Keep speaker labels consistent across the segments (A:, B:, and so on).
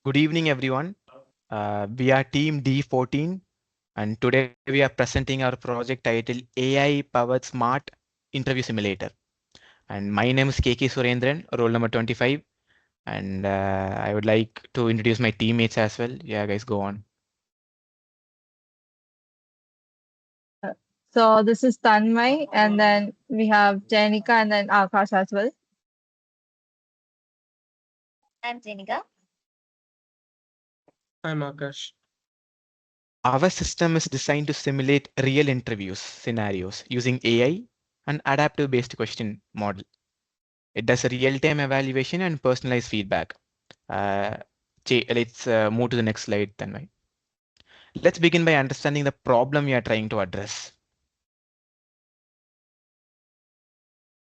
A: Good evening, everyone. We are Team D14, and today we are presenting our project titled AI-powered Smart Interview Simulator. And my name is KK Surendran, roll number 25, and I would like to introduce my teammates as well. Yeah, guys, go on.
B: So this is Tanmayi, and then we have Jenica and then Aakash as well.
C: I'm Jenica.
D: I'm Aakash.
A: Our system is designed to simulate real interviews scenarios using AI and adaptive-based question model. It does a real-time evaluation and personalized feedback. Uh, let's move to the next slide, Tanmay. Let's begin by understanding the problem we are trying to address.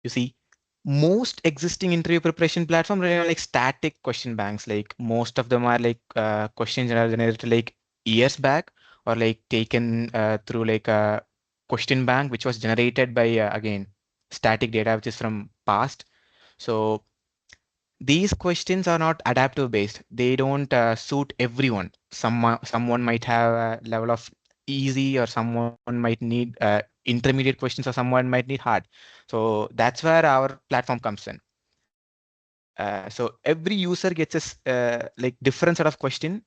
A: You see, most existing interview preparation platform rely on like static question banks. Like most of them are like questions that are generated like years back or like taken through like a question bank which was generated by again static data which is from past. So these questions are not adaptive based. They don't suit everyone. Someone might have a level of easy, or someone might need intermediate questions, or someone might need hard. So that's where our platform comes in. So every user gets a like different set of question,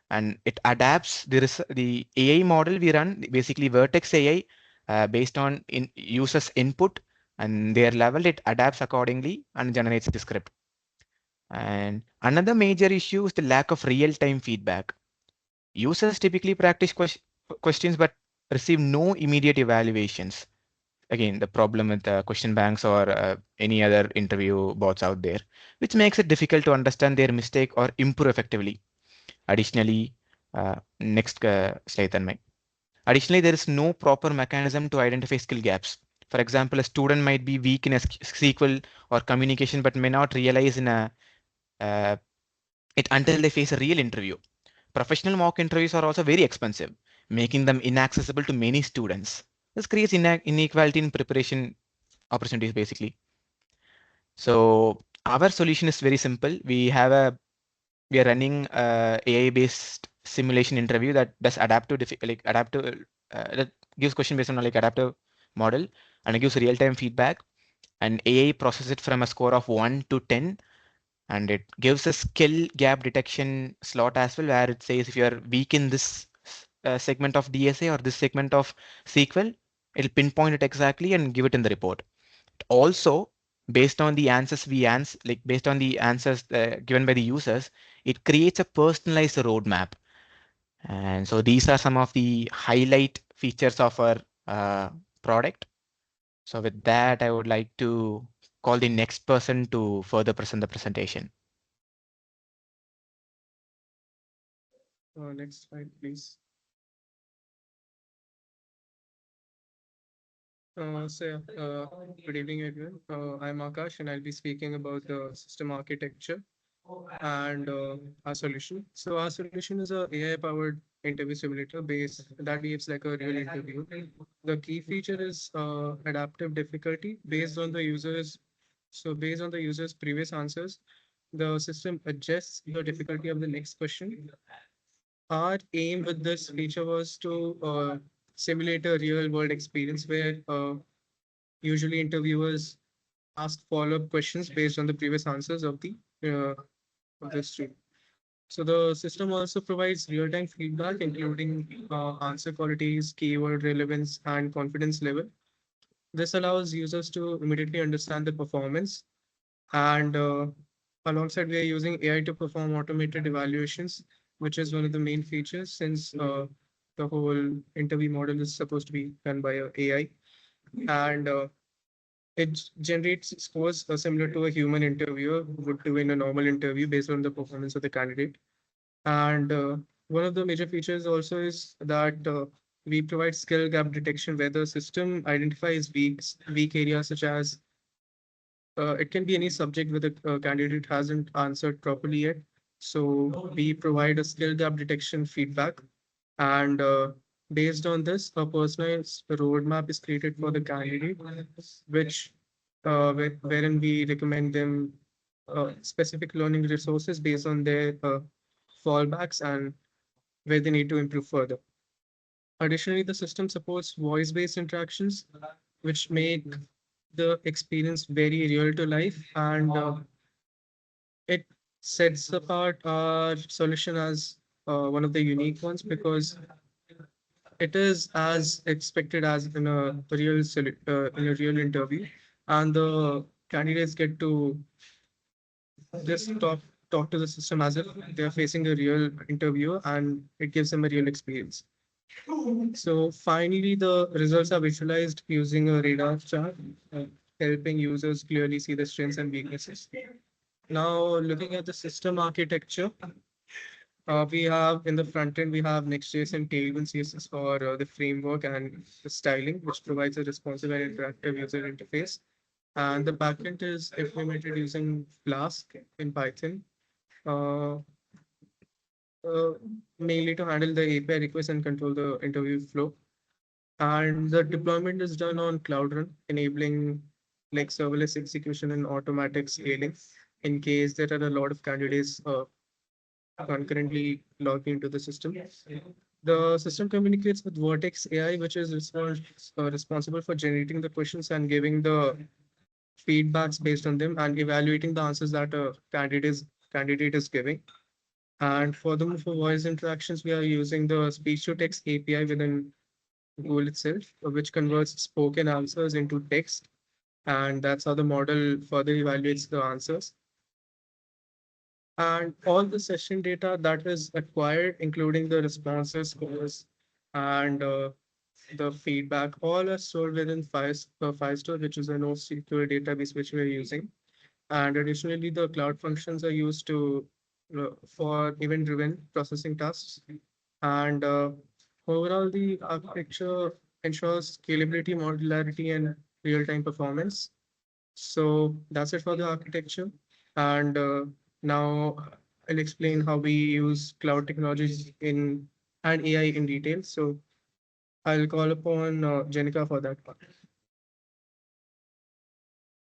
A: and it adapts the AI model we run, basically Vertex AI, based on users input and their level. It adapts accordingly and generates the script. And another major issue is the lack of real-time feedback. Users typically practice questions but receive no immediate evaluations. Again, the problem with question banks or any other interview bots out there, which makes it difficult to understand their mistake or improve effectively. Additionally, next slide, Tanmay. Additionally, there is no proper mechanism to identify skill gaps. For example, a student might be weak in SQL or communication, but may not realize in a uh, it until they face a real interview. Professional mock interviews are also very expensive, making them inaccessible to many students. This creates inequality in preparation opportunities, basically. So our solution is very simple. We are running a AI-based simulation interview that does adaptive that gives question based on like adaptive model, and it gives real-time feedback, and AI processes it from a score of 1 to 10, and it gives a skill gap detection slot as well, where it says if you are weak in this segment of DSA or this segment of SQL, it'll pinpoint it exactly and give it in the report. Also, based on the answers like based on the answers given by the users, it creates a personalized roadmap. And so these are some of the highlight features of our uh, product. So with that, I would like to call the next person to further present the presentation.
D: Next slide, please. Good evening, everyone. I'm Aakash, and I'll be speaking about the system architecture and our solution. So our solution is a AI-powered interview simulator based that behaves like a real interview. The key feature is adaptive difficulty based on the users. So based on the user's previous answers, the system adjusts the difficulty of the next question. Our aim with this feature was to simulate a real world experience where usually interviewers ask follow-up questions based on the previous answers of the student. So the system also provides real-time feedback, including answer qualities, keyword relevance, and confidence level. This allows users to immediately understand the performance. And alongside, we are using AI to perform automated evaluations, which is one of the main features since the whole interview model is supposed to be done by AI. And it generates scores similar to a human interviewer would do in a normal interview based on the performance of the candidate. And one of the major features also is that we provide skill gap detection where the system identifies weak areas such as it can be any subject where the candidate hasn't answered properly yet. So we provide a skill gap detection feedback, and based on this, a personalized roadmap is created for the candidate, which wherein we recommend them specific learning resources based on their fallbacks, and where they need to improve further. Additionally, the system supports voice-based interactions, which make the experience very real to life, and it sets apart our solution as one of the unique ones because it is as expected as in a in a real interview, and the candidates get to just talk to the system as if they're facing a real interview, and it gives them a real experience. So finally, the results are visualized using a radar chart, helping users clearly see the strengths and weaknesses. Now, looking at the system architecture, we have in the front end, we have Next.js and Tailwind CSS for the framework and the styling, which provides a responsive and interactive user interface. And the backend is implemented using Flask in Python, uh, uh, mainly to handle the API requests and control the interview flow. And the deployment is done on Cloud Run, enabling like serverless execution and automatic scaling in case there are a lot of candidates concurrently logging into the system. The system communicates with Vertex AI, which is responsible for generating the questions and giving the feedbacks based on them and evaluating the answers that a candidate is giving. And furthermore, for voice interactions, we are using the speech to text API within Google itself, which converts spoken answers into text. And that's how the model further evaluates the answers. And all the session data that is acquired, including the responses, scores, and the feedback, all are stored within Firestore, which is a NoSQL database which we're using. And additionally, the cloud functions are used to for event-driven processing tasks. And overall, the architecture ensures scalability, modularity, and real-time performance. So that's it for the architecture. And now I'll explain how we use cloud technologies in and AI in detail. So I'll call upon Jenica for that part.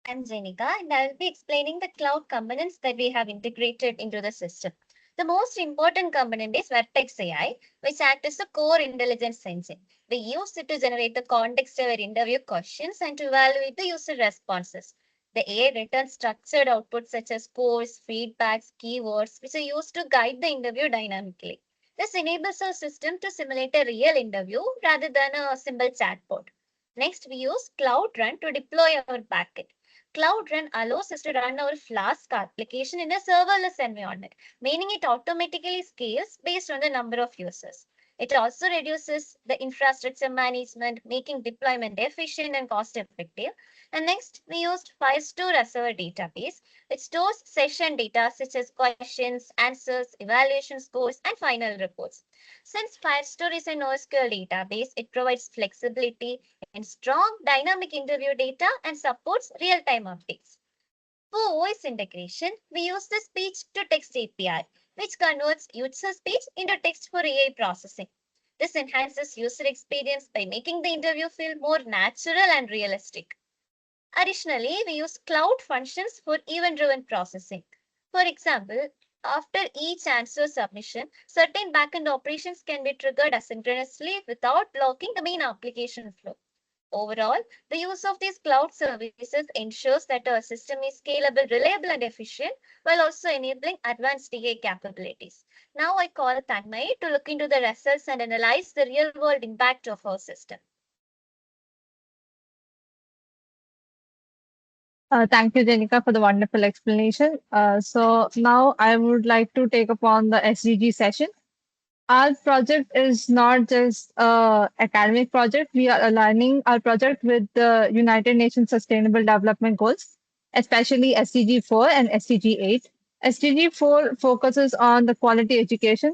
C: I'm Jenica, and I'll be explaining the cloud components that we have integrated into the system. The most important component is Vertex AI, which acts as the core intelligence engine. We use it to generate the context-aware interview questions and to evaluate the user responses. The AI returns structured outputs such as scores, feedbacks, keywords, which are used to guide the interview dynamically. This enables our system to simulate a real interview rather than a simple chatbot. Next, we use Cloud Run to deploy our backend. Cloud Run allows us to run our Flask application in a serverless environment, meaning it automatically scales based on the number of users. It also reduces the infrastructure management, making deployment efficient and cost effective. And next, we used Firestore as our database, which stores session data such as questions, answers, evaluation scores, and final reports. Since Firestore is a NoSQL database, it provides flexibility and strong dynamic interview data and supports real-time updates. For voice integration, we use the speech to text API, which converts user speech into text for AI processing. This enhances user experience by making the interview feel more natural and realistic. Additionally, we use cloud functions for event-driven processing. For example, after each answer submission, certain backend operations can be triggered asynchronously without blocking the main application flow. Overall, the use of these cloud services ensures that our system is scalable, reliable, and efficient while also enabling advanced AI capabilities. Now I call Tanmayi to look into the results and analyze the real-world impact of our system.
B: Thank you, Jenica, for the wonderful explanation. So now I would like to take upon the SDG session. Our project is not just a academic project. We are aligning our project with the United Nations Sustainable Development Goals, especially SDG 4 and SDG 8. SDG 4 focuses on the quality education,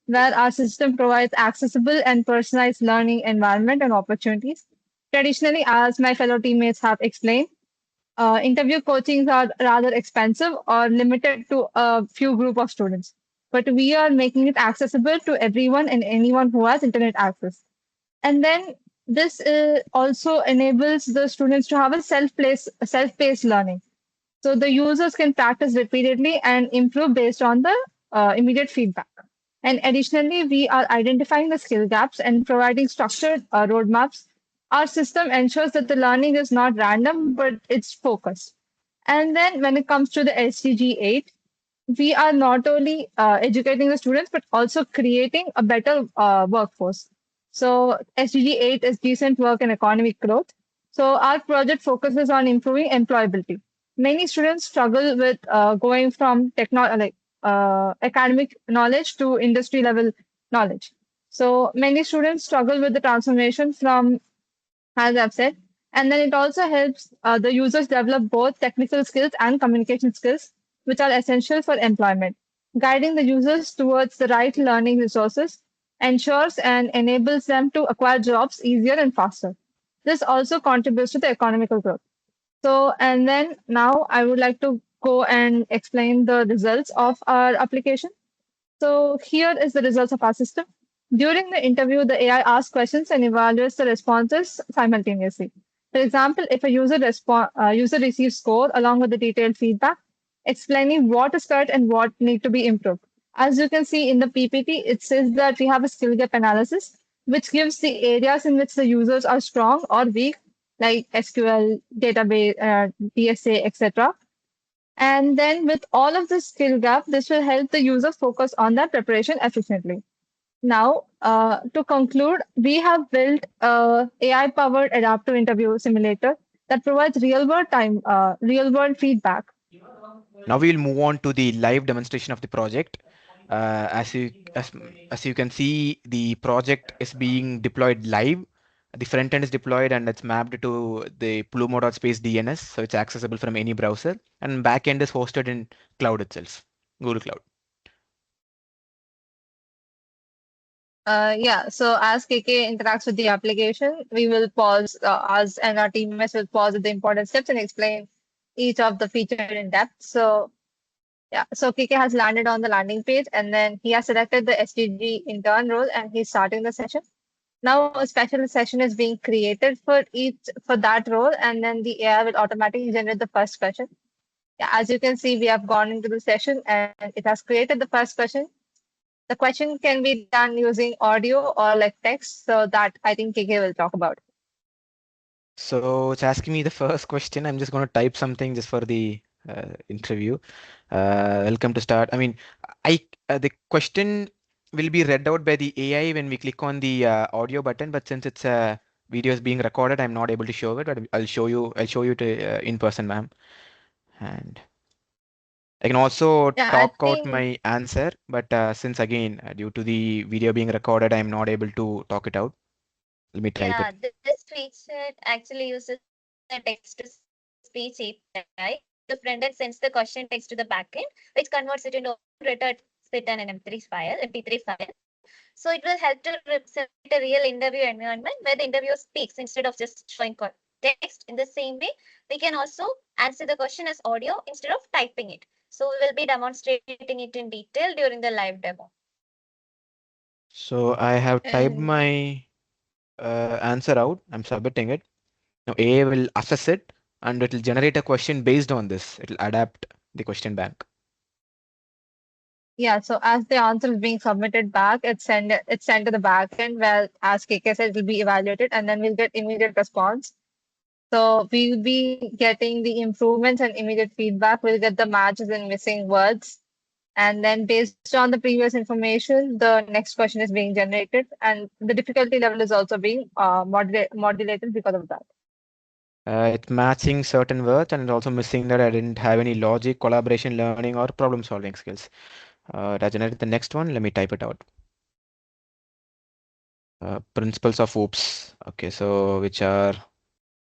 B: where our system provides accessible and personalized learning environment and opportunities. Traditionally, as my fellow teammates have explained, interview coachings are rather expensive or limited to a few group of students. But we are making it accessible to everyone and anyone who has internet access. And then this also enables the students to have a self-paced learning. So the users can practice repeatedly and improve based on the immediate feedback. And additionally, we are identifying the skill gaps and providing structured roadmaps. Our system ensures that the learning is not random, but it's focused. And then when it comes to the SDG 8, we are not only educating the students, but also creating a better workforce. So SDG 8 is decent work and economic growth. So our project focuses on improving employability. Many students struggle with going from academic knowledge to industry level knowledge. So many students struggle with the transformation from, as I've said. And then it also helps the users develop both technical skills and communication skills, which are essential for employment. Guiding the users towards the right learning resources ensures and enables them to acquire jobs easier and faster. This also contributes to the economical growth. So, and then now I would like to go and explain the results of our application. So here is the results of our system. During the interview, the AI asks questions and evaluates the responses simultaneously. For example, if a user receives score along with the detailed feedback, explaining what is correct and what need to be improved. As you can see in the PPT, it says that we have a skill gap analysis, which gives the areas in which the users are strong or weak, like SQL, database, DSA, etc. And then with all of this skill gap, this will help the user focus on their preparation efficiently. Now, to conclude, we have built a AI-powered adaptive interview simulator that provides real-world feedback.
A: Now we will move on to the live demonstration of the project. As you can see, the project is being deployed live. The front end is deployed and it's mapped to the Plumo.space DNS, so it's accessible from any browser. And back end is hosted in cloud itself, Google Cloud.
B: Yeah, so as KK interacts with the application, we will pause, us and our teammates will pause at the important steps and explain each of the feature in depth. So yeah, so KK has landed on the landing page and then he has selected the SDG intern role and he's starting the session. Now a special session is being created for that role, and then the AI will automatically generate the first question. Yeah, as you can see, we have gone into the session and it has created the first question. The question can be done using audio or like text, so that I think KK will talk about.
A: So it's asking me the first question. I'm just going to type something just for the interview. Welcome to start. I mean, the question will be read out by the AI when we click on the audio button, but since it's video is being recorded, I'm not able to show it. But I'll show you. I'll show you to in person, ma'am. And I can also
B: Yeah, I
A: talk out
B: think
A: my answer, but since again due to the video being recorded, I'm not able to talk it out. Let me type it.
C: Yeah, this feature actually uses the text-to-speech API. So the front end sends the question text to the backend, which converts it into written spit and an MP3 file. So it will help to simulate a real interview environment where the interviewer speaks instead of just showing text. In the same way, we can also answer the question as audio instead of typing it. So we will be demonstrating it in detail during the live demo.
A: So I have typed
B: and
A: my answer out. I'm submitting it. Now AI will assess it and it will generate a question based on this. It will adapt the question back.
B: yeah, so as the answer is being submitted back, it's sent to the backend where, as KK said, it will be evaluated and then we'll get immediate response. So we'll be getting the improvements and immediate feedback. We'll get the matches and missing words. And then based on the previous information, the next question is being generated and the difficulty level is also being modulated because of that.
A: It's matching certain words and it's also missing that I didn't have any logic, collaboration, learning, or problem solving skills. To generate the next one, let me type it out. Principles of OOPS. Okay, so which are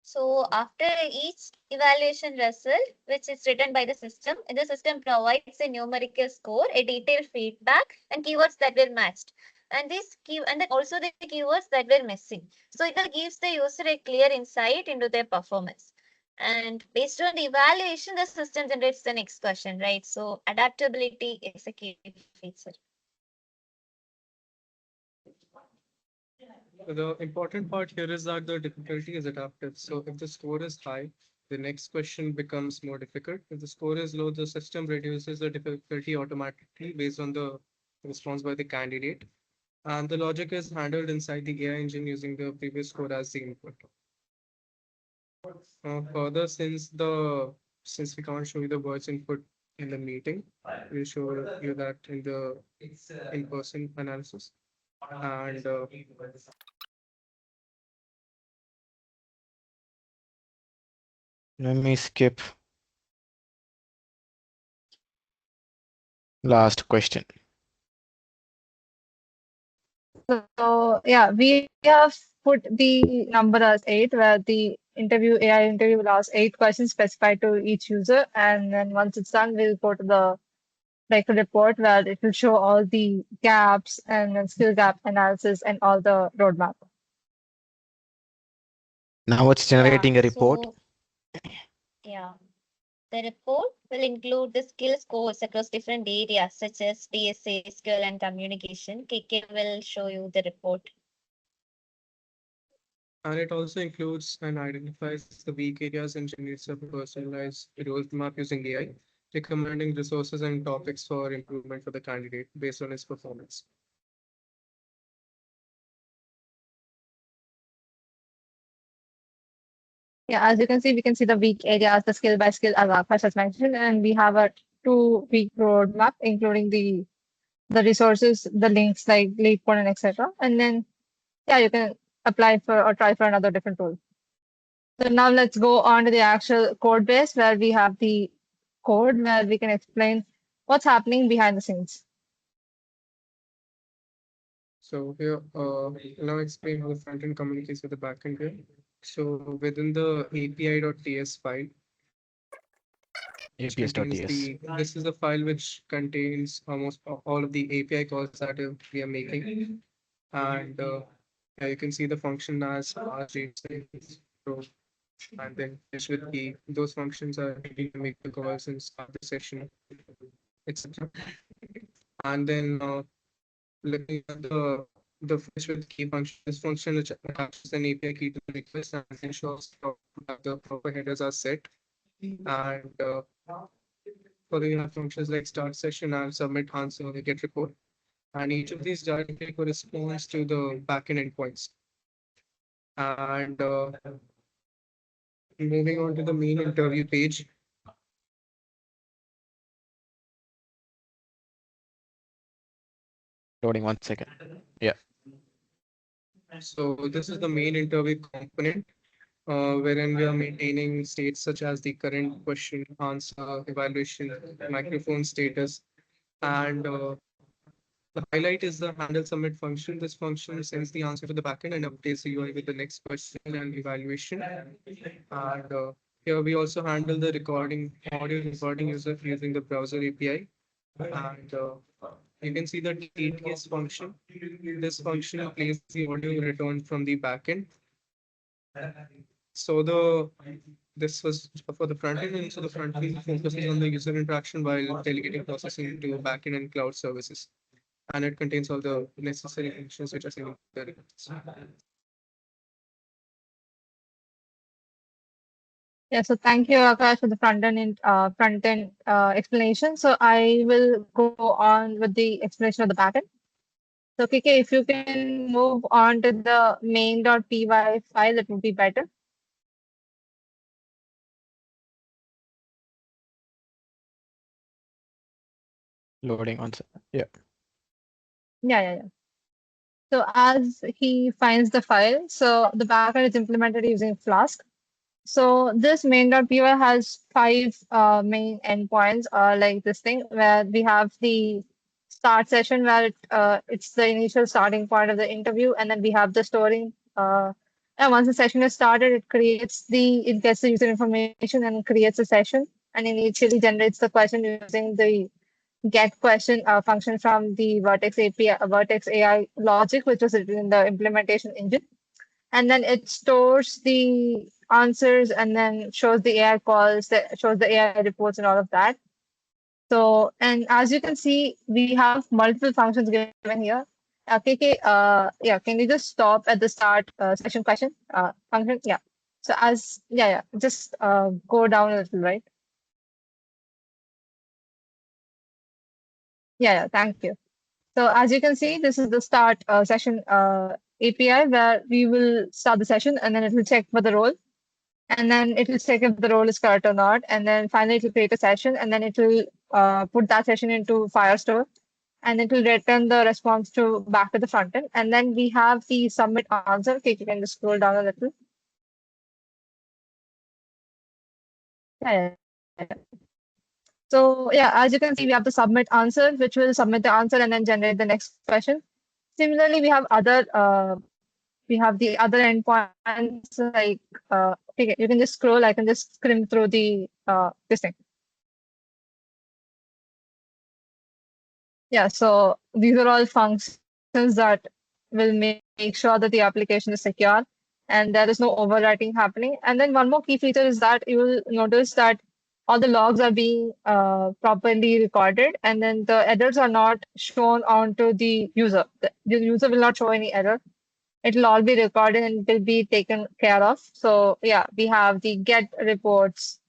C: So after each evaluation result, which is written by the system provides a numerical score, a detailed feedback, and keywords that were matched. And then also the keywords that were missing. So it will gives the user a clear insight into their performance. And based on the evaluation, the system generates the next question, right? So adaptability is a key feature.
D: The important part here is that the difficulty is adaptive. So if the score is high, the next question becomes more difficult. If the score is low, the system reduces the difficulty automatically based on the response by the candidate. And the logic is handled inside the AI engine using the previous score as the input. Further, since we can't show you the words input in the meeting, we'll show you that in the in-person analysis. And
A: Let me skip last question.
B: So yeah, we have put the number as 8, where the AI interview will ask 8 questions specified to each user, and then once it's done, we'll go to the like a report where it will show all the gaps and then skill gap analysis and all the roadmap.
A: Now it's
C: Yeah,
A: generating a report.
C: so yeah. The report will include the skill scores across different areas such as DSA, skill, and communication. KK will show you the report.
D: and it also includes and identifies the weak areas and generates a personalized roadmap using AI, recommending resources and topics for improvement for the candidate based on his performance.
B: Yeah, as you can see, we can see the weak areas, the skill by skill, as Aakash has mentioned, and we have a 2 week roadmap, including the resources, the links like lead code and etc. And then yeah, you can apply for or try for another different role. So now let's go on to the actual code base where we have the code where we can explain what's happening behind the scenes.
D: So here, now explain how the front end communicates with the backend here. So within the API.ts file, which contains
A: APS.ts.
D: this is a file which contains almost all of the API calls that we are making. And yeah, you can see the function as RJSON, so, and then finish with key. Those functions are ready to make the calls and start the session, etc. And then looking at the fetch with key function, this function which attaches an API key to the request and ensures that the proper headers are set. And further, you have functions like start session and submit answer, get report. And each of these directly corresponds to the backend endpoints. And moving on to the main interview page.
A: Loading 1 second. Yeah.
D: So this is the main interview component, wherein we are maintaining states such as the current question, answer, evaluation, microphone status, and the highlight is the handle submit function. This function sends the answer to the backend and updates the UI with the next question and evaluation. And here we also handle the audio recording user using the browser API. And you can see the TTS function. This function plays the audio returned from the backend. So this was for the front end, and so the front end focuses on the user interaction while delegating processing to backend and cloud services. And it contains all the necessary functions which are saving the records.
B: Yeah, so thank you, Akash, for the front end explanation. So I will go on with the explanation of the backend. So KK, if you can move on to the main.py file, that would be better.
A: Loading on. Yeah.
B: Yeah. So as he finds the file, so the backend is implemented using Flask. So this main.py has 5 main endpoints, like this thing, where we have the start session where it's the initial starting point of the interview, and then we have the storing. And once the session is started, it gets the user information and creates a session, and initially generates the question using the get question function from the Vertex API, Vertex AI logic, which was written in the implementation engine. And then it stores the answers and then shows the AI calls, shows the AI reports and all of that. So, and as you can see, we have multiple functions given here. KK, yeah, can you just stop at the start session question function? Yeah. So just go down a little, right? Thank you. So as you can see, this is the start session API where we will start the session and then it will check for the role and then it will check if the role is correct or not. And then finally it will create a session and then it will put that session into Firestore and it will return the response to back to the front end. And then we have the submit answer. Okay, you can just scroll down a little. Yeah. So yeah, as you can see, we have the submit answer, which will submit the answer and then generate the next question. Similarly, we have the other endpoints like okay, you can just scroll. I can just skim through the this thing. Yeah, so these are all functions that will make sure that the application is secure and there is no overwriting happening. And then one more key feature is that you will notice that all the logs are being properly recorded and then the errors are not shown onto the user. The user will not show any error. It will all be recorded and it will be taken care of. So yeah, we have the get reports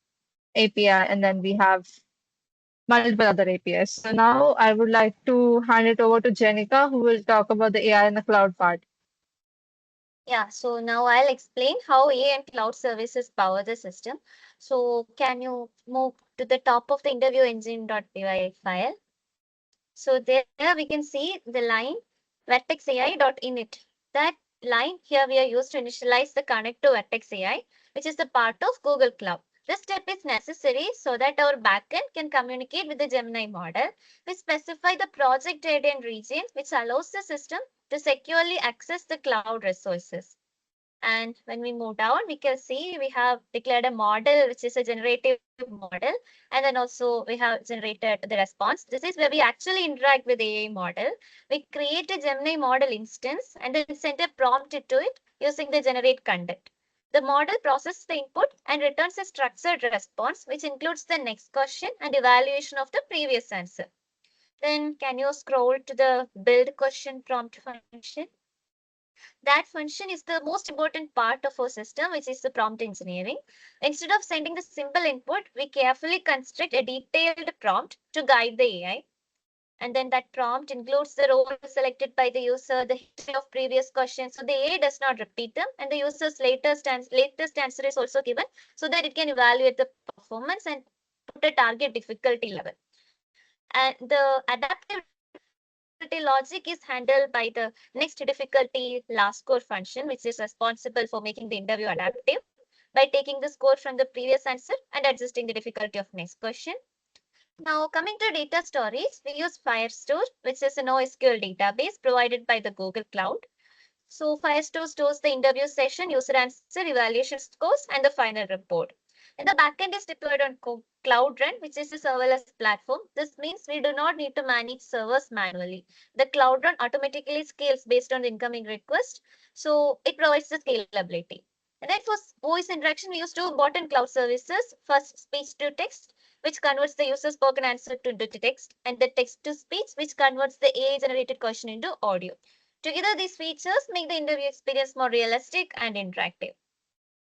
B: API and then we have multiple other APIs. So now I would like to hand it over to Jenica, who will talk about the AI in the cloud part.
C: Yeah, so now I'll explain how AI and cloud services power the system. So can you move to the top of the interview engine.py file? So there we can see the line Vertex AI.init. That line here we are used to initialize the connect to Vertex AI, which is the part of Google Cloud. This step is necessary so that our backend can communicate with the Gemini model. We specify the project ID and region, which allows the system to securely access the cloud resources. And when we move down, we can see we have declared a model, which is a generative model. And then also we have generated the response. This is where we actually interact with the AI model. We create a Gemini model instance and then send a prompt to it using the generate content. The model processes the input and returns a structured response, which includes the next question and evaluation of the previous answer. Then can you scroll to the build question prompt function? That function is the most important part of our system, which is the prompt engineering. Instead of sending the simple input, we carefully construct a detailed prompt to guide the AI. And then that prompt includes the role selected by the user, the history of previous questions, so the AI does not repeat them, and the user's latest answer is also given so that it can evaluate the performance and put a target difficulty level. And the adaptive difficulty logic is handled by the next difficulty last score function, which is responsible for making the interview adaptive by taking the score from the previous answer and adjusting the difficulty of next question. Now, coming to data storage, we use Firestore, which is a NoSQL database provided by the Google Cloud. So Firestore stores the interview session, user answer, evaluation scores, and the final report. And the backend is deployed on Cloud Run, which is a serverless platform. This means we do not need to manage servers manually. The Cloud Run automatically scales based on the incoming request, so it provides the scalability. And then for voice interaction, we use two important cloud services. First, speech to text, which converts the user's spoken answer to text, and the text to speech, which converts the AI generated question into audio. Together, these features make the interview experience more realistic and interactive.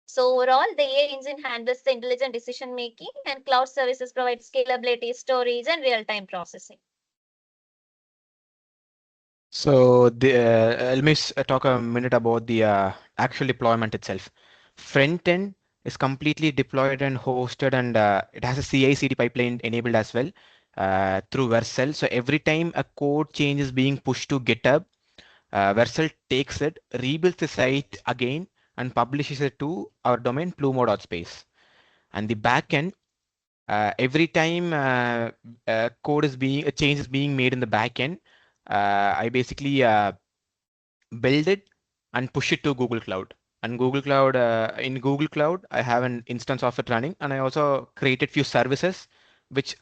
C: So overall, the AI engine handles the intelligent decision making and cloud services provide scalability, storage, and real-time processing.
A: So let me talk a minute about the actual deployment itself. Front end is completely deployed and hosted, and it has a CI/CD pipeline enabled as well through Vercel. So every time a code change is being pushed to GitHub, Vercel takes it, rebuilds the site again, and publishes it to our domain plumo.space. And the backend, every time code is being a change is being made in the backend, I basically build it and push it to Google Cloud. And in Google Cloud, I have an instance of it running, and I also created few services, which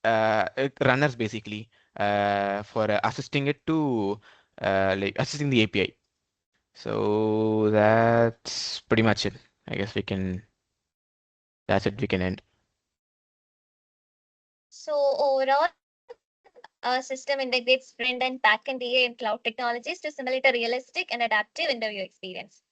A: runners basically for assisting it to like assisting the API. So that's pretty much it. I guess we can. That's it. We can end.
C: So overall, our system integrates front and back end AI and cloud technologies to simulate a realistic and adaptive interview experience.